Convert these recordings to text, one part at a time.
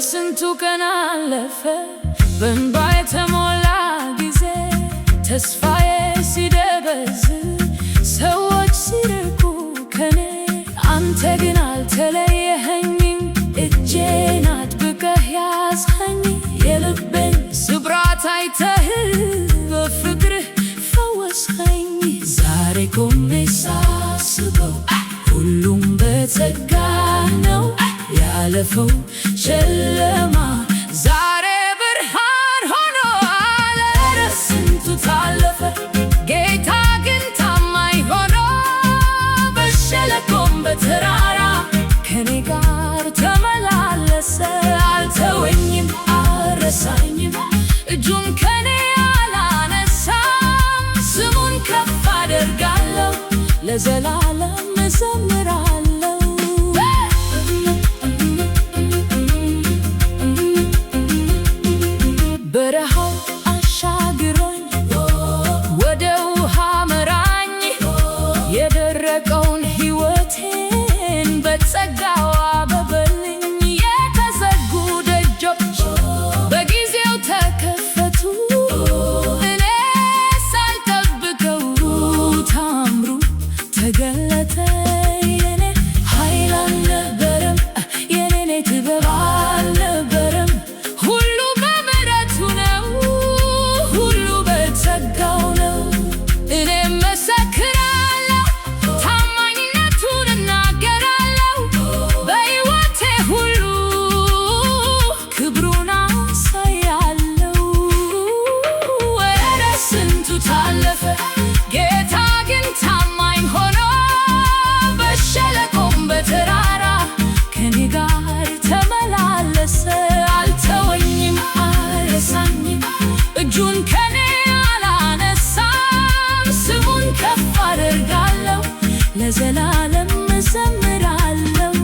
ስንቱ ቀን አለፈ በእንባ የተሞላ ጊዜ ተስፋዬ ሲደበዝዝ ሰዎች ሲርቁ ከኔ አንተ ግን አልተለየኸኝም። እጄን አጥብቀህ ያዝኸኝ የልቤን ስብራት አይተህ በፍቅርህ ፈወስኸኝ። ዛሬ ቆሜ ሳስበው ሁሉም በጸጋ ነው ያለፈው ጨለማ ዛሬ ብርሃን ሆኗል። ኧረ ስንቱ ታለፈ ጌታ ግን ታማኝ ሆኖ በሸለቆም በተራራ ከኔ ጋር ተመላለሰ። አልተወኝም አልረሳኝም እጁን ከኔ አላነሳም። ስሙን ከፍ አደርጋለሁ ለዘላለም እዘምራለሁ። በረሃው አሻግሮኝ ወደ ውሃ መራኝ። የደረቀውን ሕይወቴን በጸጋው አበበልኝ። የተዘጉ ደጆች በጊዜው ተከፈቱ። እኔ ሳልጠብቀው ታምሩ ተገለጠ። የኔ ኃይል አልነበረም የኔ ጥበብ አልነበረም። ሁሉ በምሕረቱ ነው ሁሉ በጸጋው ነው። እኔ መሰክራለሁ ታማኝነቱን እናገራለሁ። በሕይወቴ ሁሉ ክብሩን አሳያለሁ። ኧረ ስንቱ ታለፈ ጌታ ግን ታማኝ ሆኖ በሸለቆም በተራራ ከኔ ጋር ተመላለሰ። አልተወኝም አልረሳኝም እጁን ከኔ አላነሳም። ስሙን ከፍ አደርጋለሁ ለዘላለም እዘምራለሁ።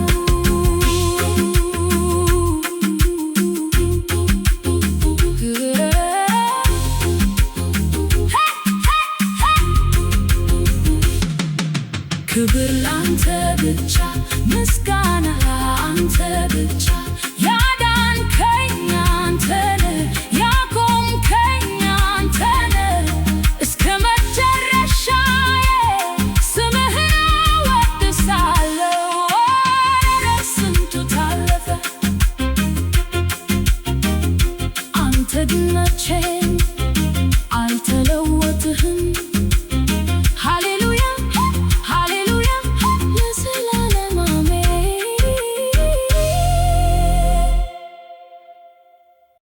ክብር ላንተ ብቻ ምስጋና ላንተ ብቻ